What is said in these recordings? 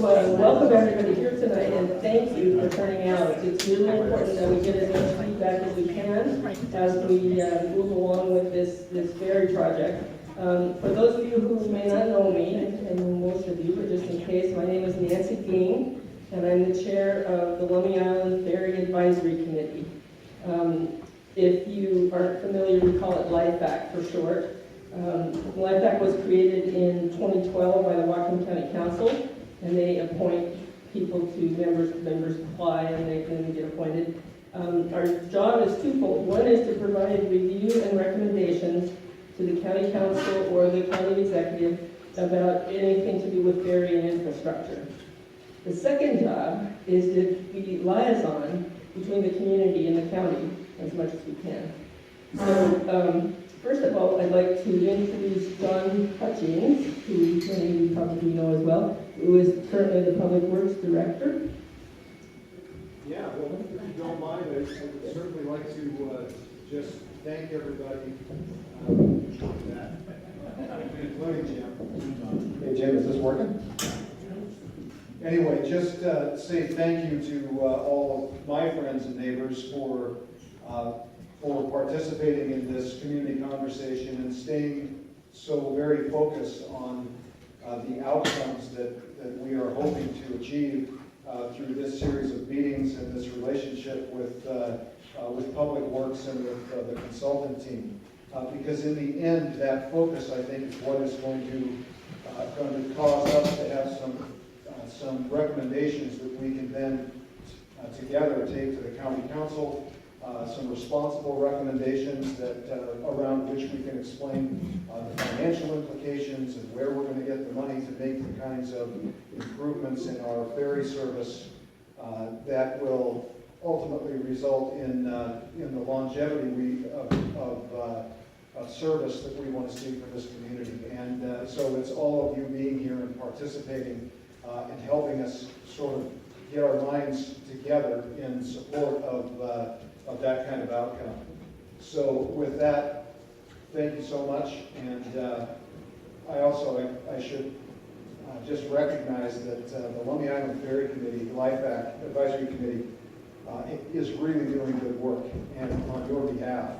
Welcome everybody here tonight, and thank you for turning out. It's really important that we get as much feedback as we can as we move along with this very project. For those of you who may not know me, and most of you, but just in case, my name is Nancy Ging, and I'm the chair of the Lummi Island Ferry Advisory Committee. If you aren't familiar, we call it LIFAC for short. LIFAC was created in 2012 by the Whatcom County Council, and they appoint people to members apply, and they then get appointed. Our job is twofold. One is to provide review and recommendations to the county council or the county executive about anything to do with ferry and infrastructure. The second job is to be liaison between the community and the county as much as we can. So First of all, I'd like to introduce John Hutchings, who many of you probably know as well, who is currently the Public Works Director. Yeah, well, if you don't mind, I would certainly like to just thank everybody for that, including Jim. Hey, Jim, is this working? Anyway, just say thank you to all of my friends and neighbors for participating in this community conversation and staying so very focused on the outcomes that we are hoping to achieve through this series of meetings and this relationship with Public Works and with the consultant team. Because in the end, that focus, I think, is what is going to cause us to have some recommendations that we can then together take to the county council, some responsible recommendations that around which we can explain the financial implications and where we're going to get the money to make the kinds of improvements in our ferry service that will ultimately result in the longevity of service that we want to see for this community. And so it's all of you being here and participating and helping us sort of get our minds together in support of that kind of outcome. So with that, thank you so much. And I should just recognize that the Lummi Island Ferry Committee, the LIFAC Advisory Committee, is really doing good work and on your behalf.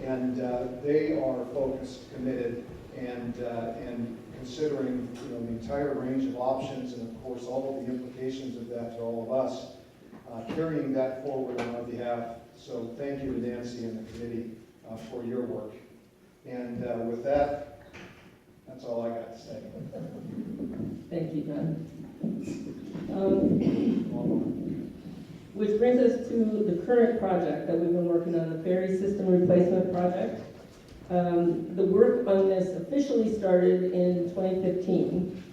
And they are focused, committed, and considering the entire range of options and of course all of the implications of that to all of us, carrying that forward on our behalf. So thank you to Nancy and the committee for your work. And with that, that's all I got to say. Thank you, John. Which brings us to the current project that we've been working on, the ferry system replacement project. The work on this officially started in 2015.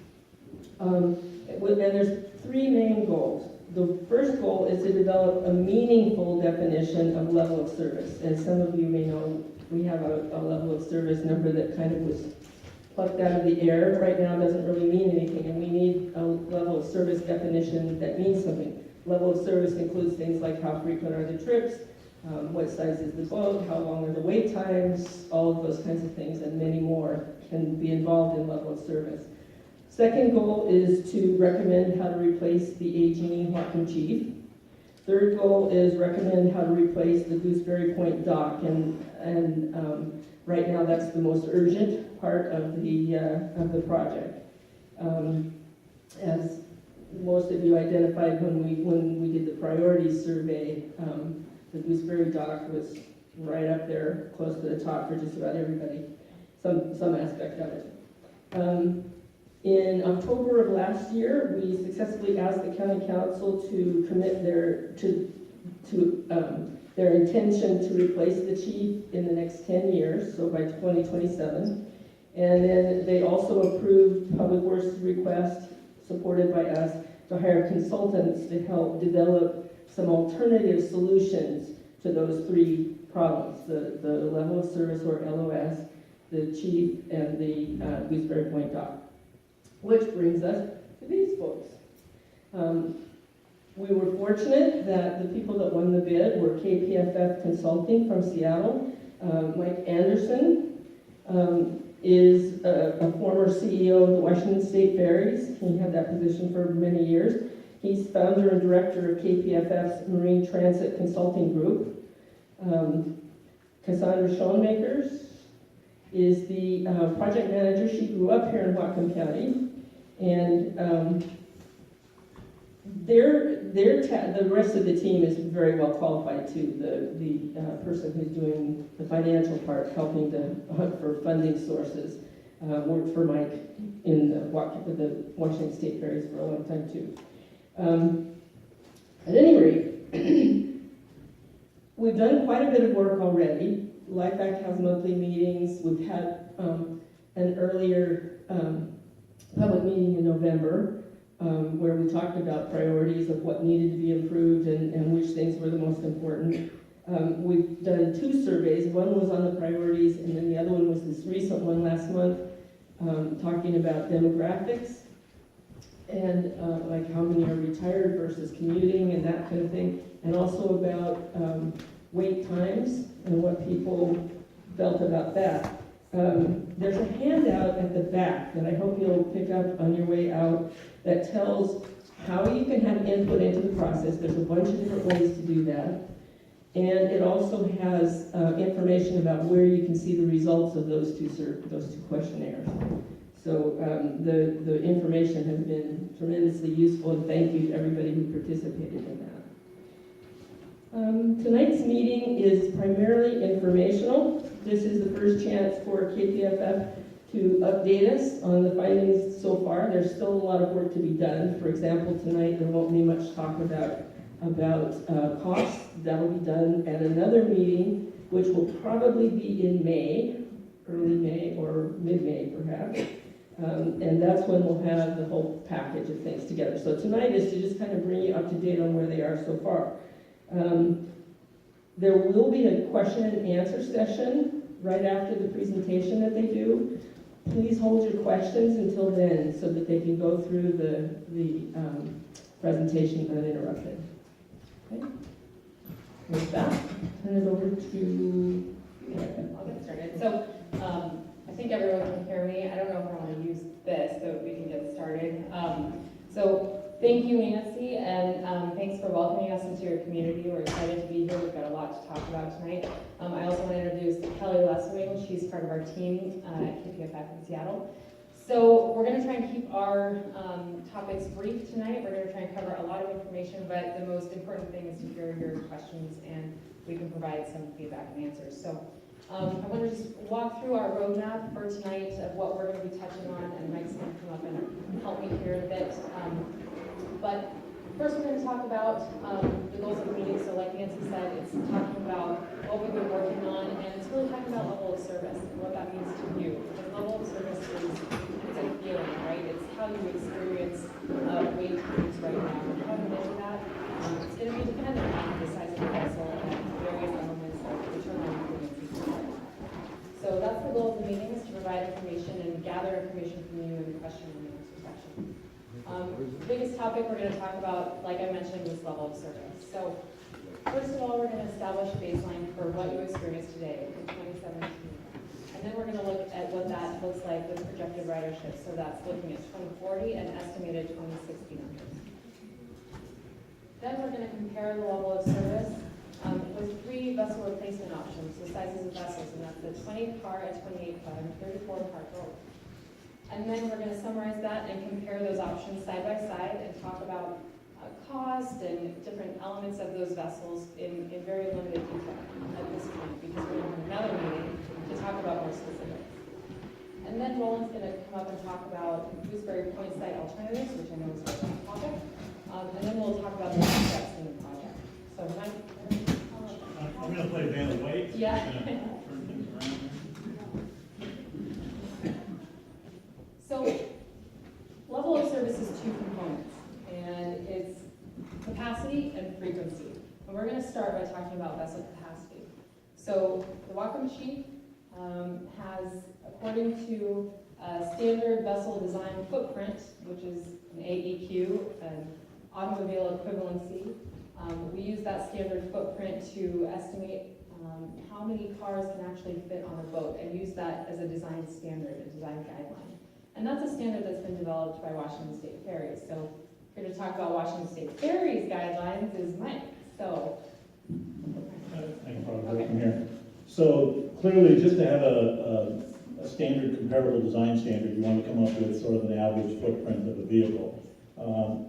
And there's three main goals. The first goal is to develop a meaningful definition of level of service. As some of you may know, we have a level of service number that kind of was plucked out of the air. Right now it doesn't really mean anything, and we need a level of service definition that means something. Level of service includes things like how frequent are the trips, what size is the boat, how long are the wait times, all of those kinds of things, and many more can be involved in level of service. Second goal is to recommend how to replace the aging Whatcom Chief. Third goal is recommend how to replace the Gooseberry Point dock, and right now that's the most urgent part of the project. As most of you identified when we did the priorities survey, the Gooseberry dock was right up there, close to the top for just about everybody, some aspect of it. In October of last year, we successfully asked the county council to commit their intention to replace the chief in the next 10 years, so by 2027. And then they also approved Public Works' request, supported by us, to hire consultants to help develop some alternative solutions to those three problems, the level of service, or LOS, the chief, and the Gooseberry Point dock. Which brings us to these folks. We were fortunate that the people that won the bid were KPFF Consulting from Seattle. Mike Anderson is a former CEO of the Washington State Ferries. He had that position for many years. He's founder and director of KPFF's Marine Transit Consulting Group. Cassandra Schoenmakers is the project manager. She grew up here in Whatcom County. And the rest of the team is very well qualified too. The person who's doing the financial part, helping to hunt for funding sources, worked for Mike in the Washington State Ferries for a long time too. At any rate, we've done quite a bit of work already. LIFAC has monthly meetings. We've had an earlier public meeting in November where we talked about priorities of what needed to be improved and which things were the most important. We've done 2 surveys. One was on the priorities, and then the other one was this recent one last month, talking about demographics and like how many are retired versus commuting and that kind of thing, and also about wait times and what people felt about that. There's a handout at the back that I hope you'll pick up on your way out that tells how you can have input into the process. There's a bunch of different ways to do that. And it also has information about where you can see the results of those two questionnaires. So the information has been tremendously useful, and thank you to everybody who participated in that. Tonight's meeting is primarily informational. This is the first chance for KPFF to update us on the findings so far. There's still a lot of work to be done. For example, tonight there won't be much talk about costs. That'll be done at another meeting, which will probably be in May, early May or mid-May perhaps. And that's when we'll have the whole package of things together. So tonight is to just kind of bring you up to date on where they are so far. There will be a question and answer session right after the presentation that they do. Please hold your questions until then so that they can go through the presentation uninterrupted. Okay. With that, turn it over to... I'll get started. So I think everyone can hear me. I don't know if I want to use this so we can get started. So thank you, Nancy, and thanks for welcoming us into your community. We're excited to be here. We've got a lot to talk about tonight. I also want to introduce Kelly Leswing. She's part of our team at KPFF in Seattle. So we're going to try and keep our topics brief tonight. We're going to try and cover a lot of information, but the most important thing is to hear your questions, and we can provide some feedback and answers. So I want to just walk through our roadmap for tonight of what we're going to be touching on, and Mike's going to come up and help me here a bit. But first we're going to talk about the goals of the meeting. So like Nancy said, it's talking about what we've been working on, and it's really talking about level of service and what that means to you. Because level of service is a feeling, right? It's how you experience wait times right now. And how to measure that, it's going to be dependent on the size of the vessel and various elements of return on improvements. So that's the goal of the meeting, is to provide information and gather information from you in the question and answer section. The biggest topic we're going to talk about, like I mentioned, is level of service. So first of all, we're going to establish a baseline for what you experienced today in 2017. And then we're going to look at what that looks like with projected ridership. So that's looking at 2040 and estimated 2060 numbers. Then we're going to compare the level of service with 3 vessel replacement options, the sizes of vessels, and that's the 20 car at 28 foot and 34 car boat. And then we're going to summarize that and compare those options side by side and talk about cost and different elements of those vessels in very limited detail at this point, because we're going to have another meeting to talk about more specifics. And then Roland's going to come up and talk about Gooseberry Point site alternatives, which I know is our topic. And then we'll talk about the next steps in the project. So Mike, I'm going to play Van the White. Yeah. Turn things around. So level of service is 2 components, and it's capacity and frequency. And we're going to start by talking about vessel capacity. So the Wacom sheet has, according to standard vessel design footprint, which is an AEQ, an automobile equivalency, we use that standard footprint to estimate how many cars can actually fit on a boat, and use that as a design standard, a design guideline. And that's a standard that's been developed by Washington State Ferries. So here to talk about Washington State Ferries guidelines is Mike. So, I can probably go from here. So clearly, just to have a standard comparable design standard, you want to come up with sort of an average footprint of a vehicle.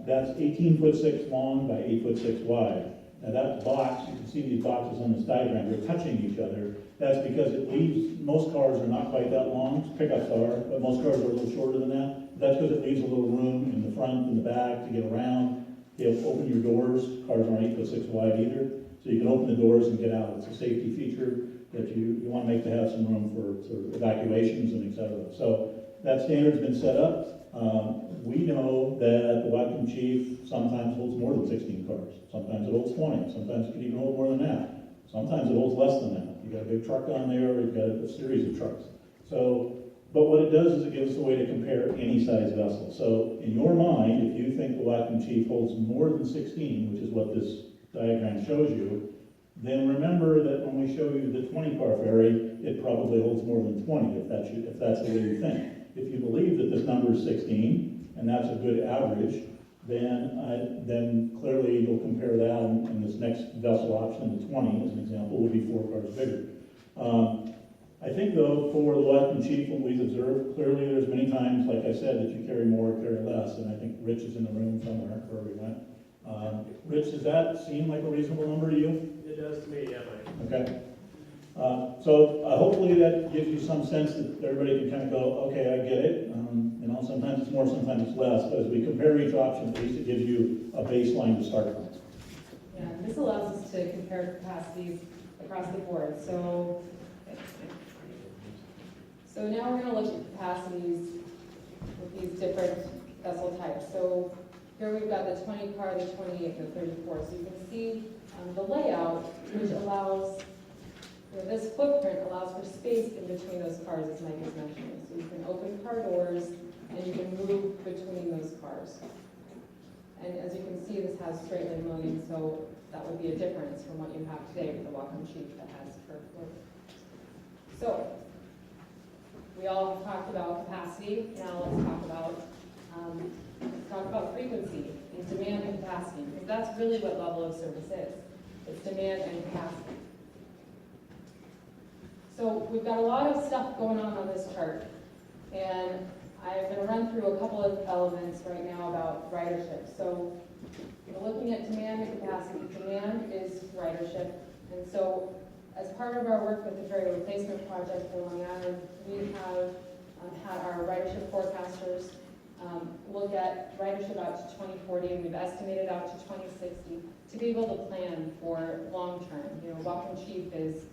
That's 18'6" long by 8'6" wide. Now that box, you can see these boxes on this diagram, they're touching each other. That's because it leaves, most cars are not quite that long, pickups are, but most cars are a little shorter than that. That's because it leaves a little room in the front and the back to get around. You have to open your doors, cars aren't 8'6" wide either. So you can open the doors and get out. It's a safety feature that you want to make to have some room for sort of evacuations and et cetera. So that standard's been set up. We know that the Wacom Chief sometimes holds more than 16 cars. Sometimes it holds 20. Sometimes it can even hold more than that. Sometimes it holds less than that. You got a big truck on there, or you've got a series of trucks. So, but what it does is it gives us a way to compare any size vessel. So in your mind, if you think the Whatcom Chief holds more than 16, which is what this diagram shows you, then remember that when we show you the 20-car ferry, it probably holds more than 20, if that's the way you think. If you believe that this number is 16, and that's a good average, then clearly you'll compare that, and this next vessel option, the 20, as an example, would be 4 cars bigger. I think, though, for the Whatcom Chief, what we've observed, clearly there's many times, like I said, that you carry more, carry less, and I think Rich is in the room somewhere, wherever he went. Rich, does that seem like a reasonable number to you? It does to me, yeah, Mike. Okay. So hopefully that gives you some sense that everybody can kind of go, okay, I get it. You know, sometimes it's more, sometimes it's less, but as we compare each option, at least it gives you a baseline to start from. Yeah, this allows us to compare capacities across the board. So now we're going to look at capacities with these different vessel types. So here we've got the 20 car, the 28, and the 34. So you can see the layout, which allows, this footprint allows for space in between those cars, as Mike was mentioning. So you can open car doors, and you can move between those cars. And as you can see, this has straight line loading, so that would be a difference from what you have today with the Whatcom Chief that has curved loading. So we all have talked about capacity. Now let's talk about frequency and demand and capacity, because that's really what level of service is. It's demand and capacity. So we've got a lot of stuff going on this chart, and I'm going to run through a couple of elements right now about ridership. So we're looking at demand and capacity. Demand is ridership, and so as part of our work with the ferry replacement project for Long Island, we have had our ridership forecasters look at ridership out to 2040, and we've estimated out to 2060 to be able to plan for long term. You know, Whatcom Chief is,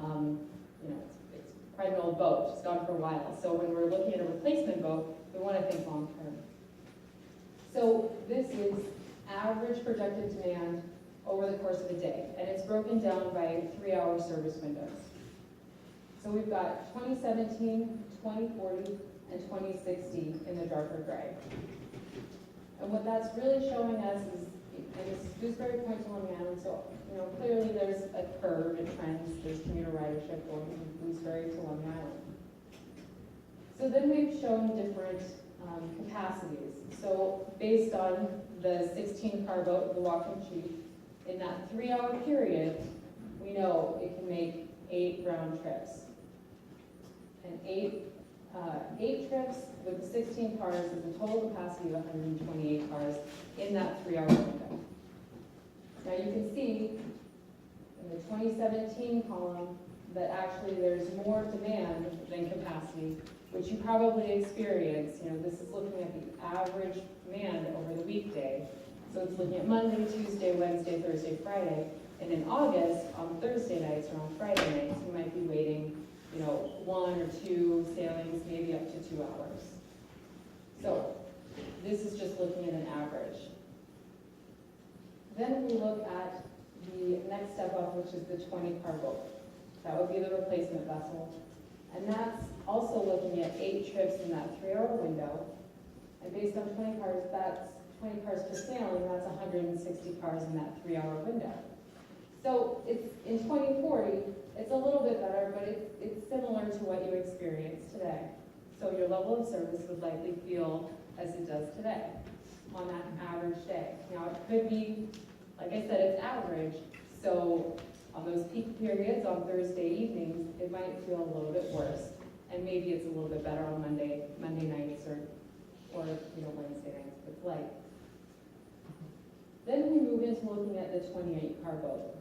you know, it's quite an old boat. It's gone for a while. So when we're looking at a replacement boat, we want to think long term. So this is average projected demand over the course of a day, and it's broken down by 3-hour service windows. So we've got 2017, 2040, and 2060 in the darker gray. And what that's really showing us is, and this is Gooseberry Point to Long Island, so you know, clearly there's a curve, it trends, there's commuter ridership going from Gooseberry to Long Island. So then we've shown different capacities. So based on the 16-car boat, the Whatcom Chief, in that 3-hour period, we know it can make 8 round trips. And 8 trips with the 16 cars is a total capacity of 128 cars in that 3-hour window. Now you can see in the 2017 column that actually there's more demand than capacity, which you probably experience. You know, this is looking at the average demand over the weekday. So it's looking at Monday, Tuesday, Wednesday, Thursday, Friday. And in August, on Thursday nights or on Friday nights, you might be waiting, you know, 1 or 2 sailings, maybe up to 2 hours. So this is just looking at an average. Then we look at the next step up, which is the 20-car boat. That would be the replacement vessel. And that's also looking at 8 trips in that 3-hour window. And based on 20 cars, that's 20 cars per sailing, that's 160 cars in that 3-hour window. So it's in 2040, it's a little bit better, but it's similar to what you experience today. So your level of service would likely feel as it does today on that average day. Now it could be, like I said, it's average. So on those peak periods on Thursday evenings, it might feel a little bit worse. And maybe it's a little bit better on Monday nights or you know, Wednesday nights if it's light. Then we move into looking at the 28-car boat.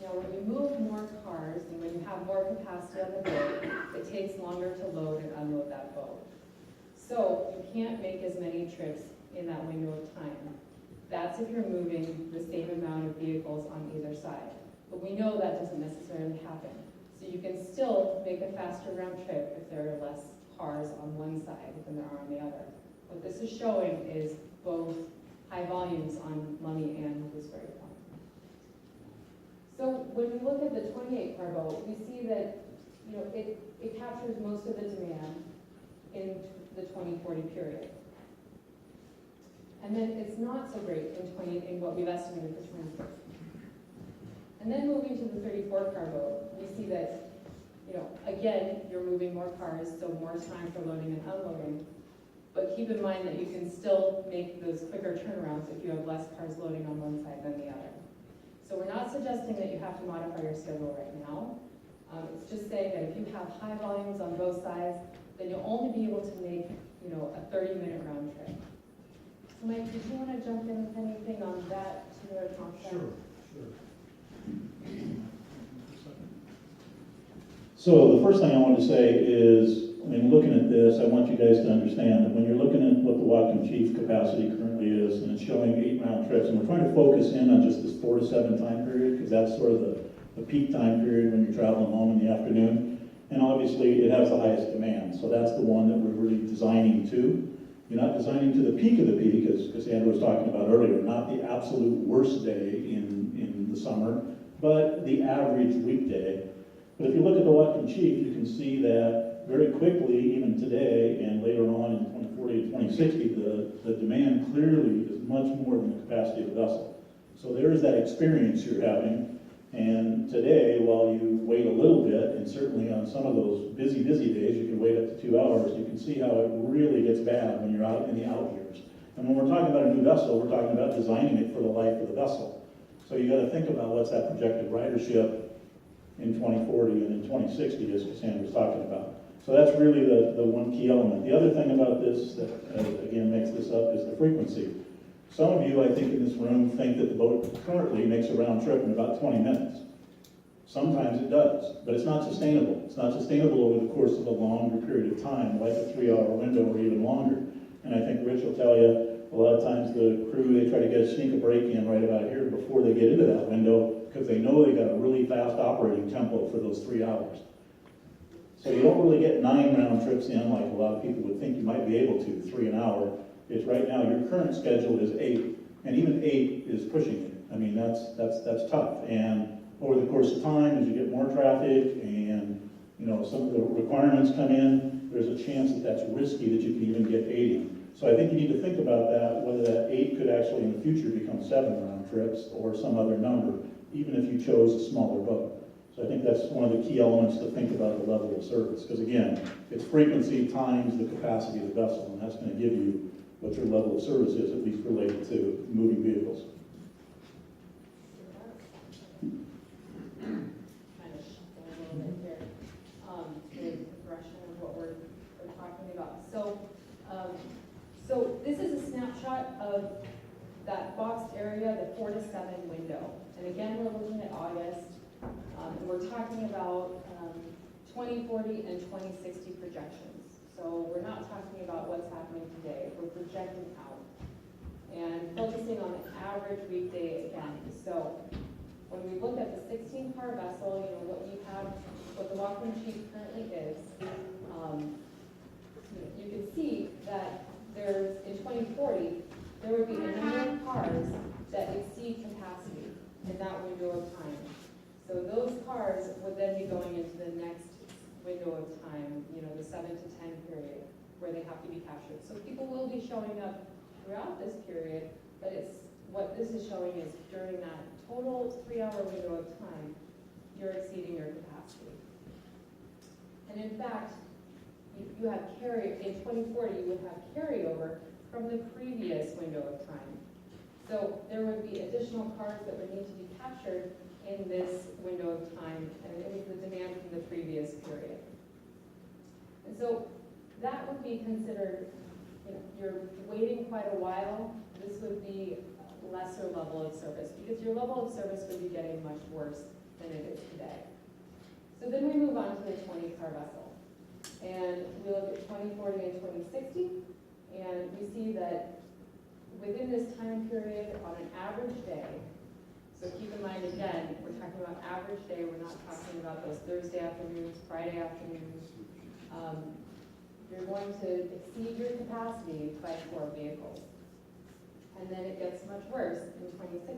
Now, when you move more cars and when you have more capacity on the boat, it takes longer to load and unload that boat. So you can't make as many trips in that window of time. That's if you're moving the same amount of vehicles on either side. But we know that doesn't necessarily happen. So you can still make a faster round trip if there are less cars on one side than there are on the other. What this is showing is both high volumes on Lummi and Gooseberry Point. So when we look at the 28 car boat, we see that, you know, it captures most of the demand in the 2040 period. And then it's not so great in what we've estimated for 2030. And then moving to the 34 car boat, we see that, you know, again, you're moving more cars, so more time for loading and unloading. But keep in mind that you can still make those quicker turnarounds if you have less cars loading on one side than the other. So we're not suggesting that you have to modify your schedule right now. It's just saying that if you have high volumes on both sides, then you'll only be able to make, you know, a 30-minute round trip. So Mike, did you want to jump in with anything on that particular concept? Sure. So the first thing I want to say is, I mean, looking at this, I want you guys to understand that when you're looking at what the Whatcom Chief capacity currently is, and it's showing 8 round trips, and we're trying to focus in on just this 4 to 7 time period, because that's sort of the peak time period when you're traveling home in the afternoon. And obviously, it has the highest demand, so that's the one that we're really designing to. You're not designing to the peak of the peak, as Cassandra was talking about earlier, not the absolute worst day in the summer, but the average weekday. But if you look at the Whatcom Chief, you can see that very quickly, even today and later on in 2040 and 2060, the demand clearly is much more than the capacity of the vessel. So there is that experience you're having. And today, while you wait a little bit, and certainly on some of those busy days, you can wait up to 2 hours, you can see how it really gets bad when you're out in the out years. And when we're talking about a new vessel, we're talking about designing it for the life of the vessel. So you got to think about what's that projected ridership in 2040 and in 2060, as Cassandra was talking about. So that's really the one key element. The other thing about this that, again, makes this up is the frequency. Some of you, I think, in this room think that the boat currently makes a round trip in about 20 minutes. Sometimes it does, but it's not sustainable. It's not sustainable over the course of a longer period of time, like a 3-hour window or even longer. And I think Rich will tell you, a lot of times the crew, they try to sneak a break in right about here before they get into that window, because they know they got a really fast operating tempo for those 3 hours. So you don't really get 9 round trips in like a lot of people would think you might be able to, 3 an hour. It's right now, your current schedule is 8, and even 8 is pushing it. I mean, that's tough. And over the course of time, as you get more traffic and, you know, some of the requirements come in, there's a chance that that's risky that you can even get 80. So I think you need to think about that, whether that 8 could actually in the future become 7 round trips or some other number, even if you chose a smaller boat. So I think that's one of the key elements to think about the level of service, because again, it's frequency times the capacity of the vessel, and that's going to give you what your level of service is, at least related to moving vehicles. Kind of shifting a little bit here, the progression of what we're talking about. So this is a snapshot of that boxed area, the 4 to 7 window. And again, we're looking at August, and we're talking about 2040 and 2060 projections. So we're not talking about what's happening today, we're projecting out. And focusing on an average weekday again. So when we look at the 16-car vessel, you know, what the Whatcom Chief currently is, you can see that there's, in 2040, there would be a number of cars that exceed capacity in that window of time. So those cars would then be going into the next window of time, you know, the 7 to 10 period, where they have to be captured. So people will be showing up throughout this period, but what this is showing is during that total 3-hour window of time, you're exceeding your capacity. And in fact, you have in 2040, you would have carryover from the previous window of time. So there would be additional cars that would need to be captured in this window of time, and it was the demand from the previous period. And so that would be considered, you know, you're waiting quite a while, this would be a lesser level of service, because your level of service would be getting much worse than it is today. So then we move on to the 20-car vessel. And we look at 2040 and 2060, and we see that within this time period, on an average day, so keep in mind again, we're talking about average day, we're not talking about those Thursday afternoons, Friday afternoons. You're going to exceed your capacity by 4 vehicles. And then it gets much worse in 2060.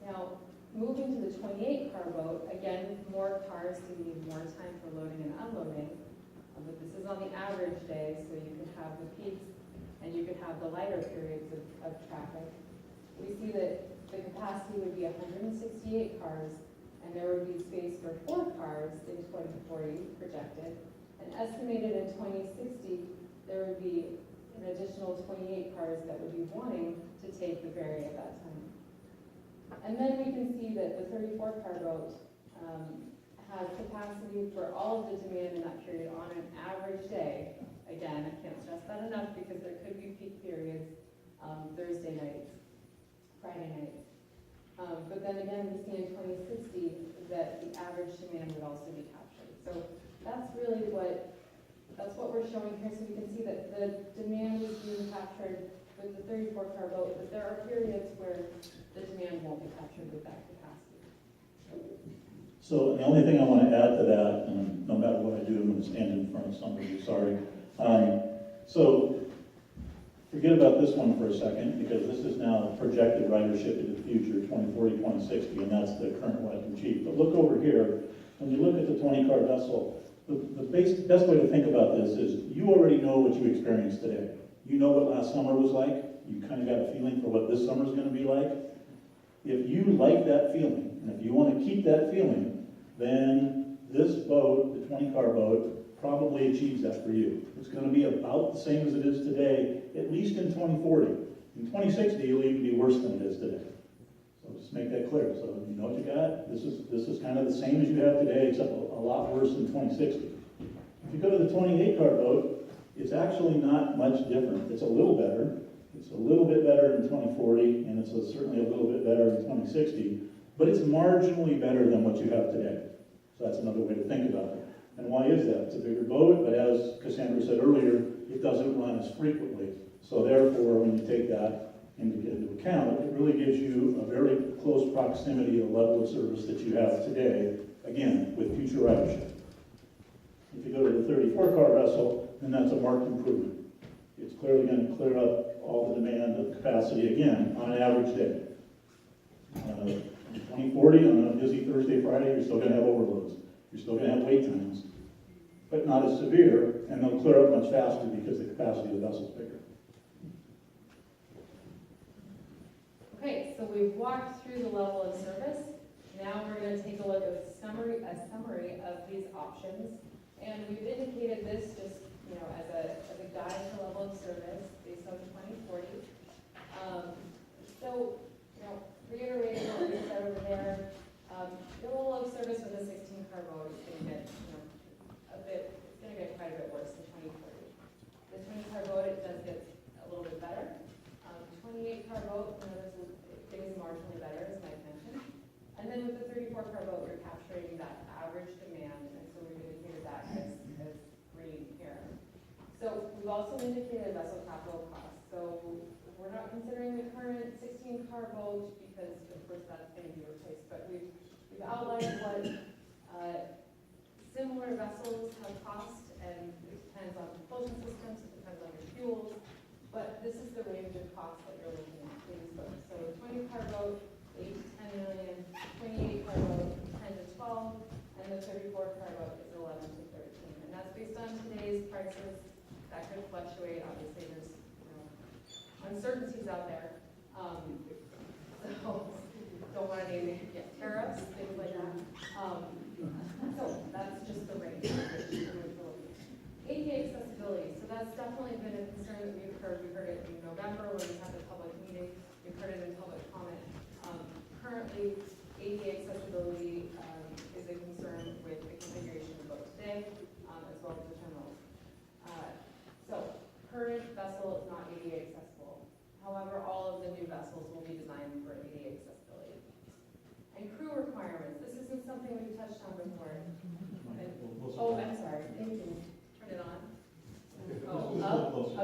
Now, Moving to the 28 car boat, again, more cars, so you need more time for loading and unloading. But this is on the average day, so you could have the peaks and you could have the lighter periods of traffic. We see that the capacity would be 168 cars, and there would be space for 4 cars in 2040 projected. And estimated in 2060, there would be an additional 28 cars that would be wanting to take the ferry at that time. And then we can see that the 34 car boat has capacity for all of the demand in that period on an average day. Again, I can't stress that enough because there could be peak periods, Thursday nights, Friday nights. But then again, we see in 2060 that the average demand would also be captured. So that's really that's what we're showing here. So we can see that the demand is being captured with the 34 car boat, but there are periods where the demand won't be captured with that capacity. So the only thing I want to add to that, and no matter what I do, I'm going to stand in front of somebody, sorry. So forget about this one for a second, because this is now projected ridership into the future, 2040, 2060, and that's the current light and cheap. But look over here, when you look at the 20-car vessel, the best way to think about this is you already know what you experienced today. You know what last summer was like. You kind of got a feeling for what this summer is going to be like. If you like that feeling, and if you want to keep that feeling, then this boat, the 20-car boat, probably achieves that for you. It's going to be about the same as it is today, at least in 2040. In 2060, it'll even be worse than it is today. So just make that clear. So you know what you got. This is kind of the same as you have today, except a lot worse in 2060. If you go to the 28-car boat, it's actually not much different. It's a little better. It's a little bit better in 2040, and it's certainly a little bit better in 2060, but it's marginally better than what you have today. So that's another way to think about it. And why is that? It's a bigger boat, but as Cassandra said earlier, it doesn't run as frequently. So therefore, when you take that into account, it really gives you a very close proximity to the level of service that you have today, again, with future ridership. If you go to the 34-car vessel, then that's a marked improvement. It's clearly going to clear up all the demand of capacity, again, on an average day. 2040, on a busy Thursday, Friday, you're still going to have overloads. You're still going to have wait times, but not as severe, and they'll clear up much faster because the capacity of the vessel's bigger. Okay, so we've walked through the level of service. Now we're going to take a look at a summary of these options. And we've indicated this just, as a guide to level of service based on 2040. Reiterating what we said over there, the level of service with a 16-car boat is going to get, quite a bit worse in 2040. The 20-car boat, it does get a little bit better. 28-car boat, it is marginally better, as Mike mentioned. And then with the 34-car boat, we're capturing that average demand, and so we've indicated that as green here. So we've also indicated vessel capital costs. So we're not considering the current 16-car boat because, of course, that's going to be replaced. But we've outlined what similar vessels have cost, and it depends on propulsion systems, it depends on your fuels. But this is the range of costs that you're looking at for these boats. So a 20-car boat, 8 to 10 million, 28-car boat, 10 to 12, and the 34-car boat is 11 to 13. And that's based on today's prices. That could fluctuate. Obviously, there's uncertainties out there. So don't want to name tariffs, things like that. So that's just the range. ADA accessibility. So that's definitely been a concern that we've heard. We heard it in November when we had the public meeting. We've heard it in public comment. Currently, ADA accessibility is a concern with the configuration of the boat today, as well as the terminals. So current vessel is not ADA accessible. However, all of the new vessels will be designed for ADA accessibility. And crew requirements. This isn't something we've touched on before. I'm sorry. Thank you. Turn it on.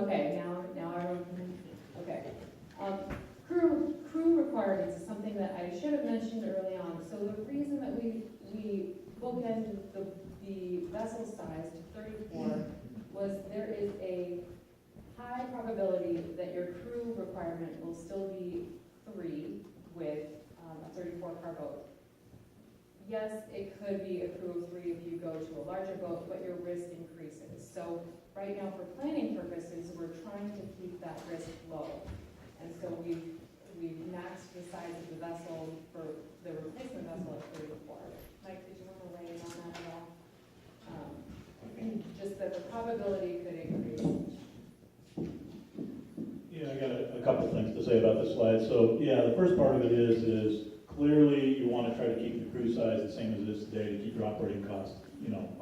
Okay. Now okay. Crew requirements is something that I should have mentioned early on. So the reason that we bookend the vessel size to 34 was there is a high probability that your crew requirement will still be 3 with a 34-car boat. Yes, it could be a crew of 3 if you go to a larger boat, but your risk increases. So right now, for planning purposes, we're trying to keep that risk low. And so we've maxed the size of the vessel for the replacement vessel at 34. Mike, did you want to weigh in on that at all? Just that the probability could increase. Yeah, I got a couple things to say about this slide. So, yeah, the first part of it is clearly you want to try to keep the crew size the same as it is today to keep your operating costs,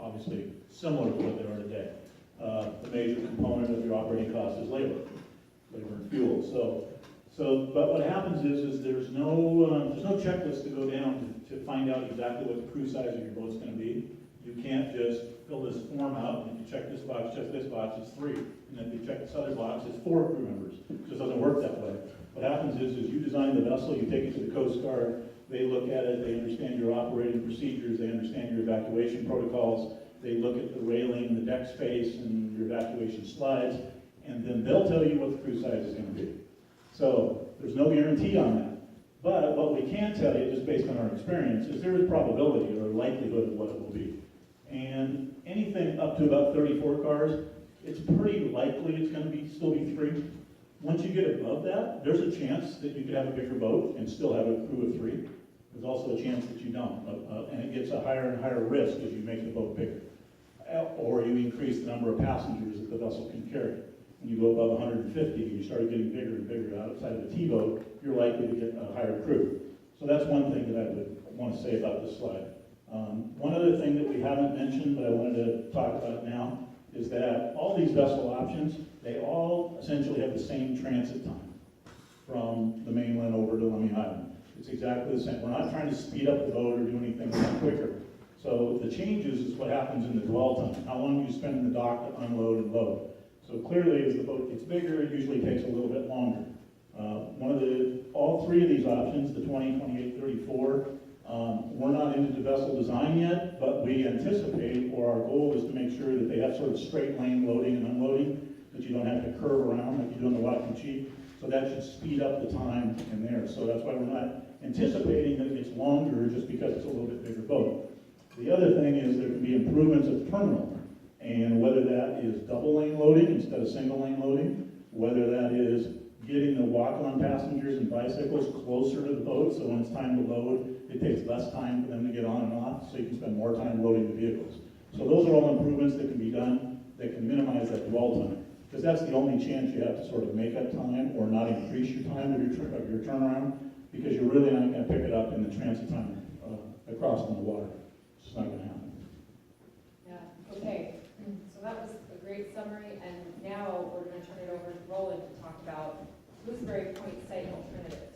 obviously similar to what they are today. The major component of your operating cost is labor and fuel. But what happens is there's no checklist to go down to find out exactly what the crew size of your boat's going to be. You can't just fill this form out, and if you check this box, it's 3. And if you check this other box, it's 4 crew members. It just doesn't work that way. What happens is you design the vessel, you take it to the Coast Guard, they look at it, they understand your operating procedures, they understand your evacuation protocols, they look at the railing, the deck space, and your evacuation slides, and then they'll tell you what the crew size is going to be. So there's no guarantee on that. But what we can tell you, just based on our experience, is there is probability or likelihood of what it will be. And anything up to about 34 cars, it's pretty likely it's going to still be 3. Once you get above that, there's a chance that you could have a bigger boat and still have a crew of 3. There's also a chance that you don't, and it gets a higher and higher risk as you make the boat bigger. Or you increase the number of passengers that the vessel can carry. When you go above 150, you start getting bigger and bigger outside of a T-boat, you're likely to get a higher crew. So that's one thing that I would want to say about this slide. One other thing that we haven't mentioned, but I wanted to talk about now, is that all these vessel options, they all essentially have the same transit time from the mainland over to Lummi Island. It's exactly the same. We're not trying to speed up the boat or do anything quicker. So the changes is what happens in the dwell time, how long you spend in the dock to unload and load. So clearly, as the boat gets bigger, it usually takes a little bit longer. All 3 of these options, the 20, 28, 34, we're not into the vessel design yet, but we anticipate, or our goal is to make sure that they have sort of straight lane loading and unloading, that you don't have to curve around like you do in the Waikiki. So that should speed up the time in there. So that's why we're not anticipating that it's longer just because it's a little bit bigger boat. The other thing is there can be improvements at the terminal. And whether that is double lane loading instead of single lane loading, whether that is getting the walk-on passengers and bicycles closer to the boat, so when it's time to load, it takes less time for them to get on and off, so you can spend more time loading the vehicles. So those are all improvements that can be done that can minimize that dwell time, because that's the only chance you have to sort of make up time or not increase your time of your turnaround, because you're really not going to pick it up in the transit time across on the water. It's just not going to happen. Yeah, okay. So that was a great summary, and now we're going to turn it over to Roland to talk about Gooseberry Point site alternatives.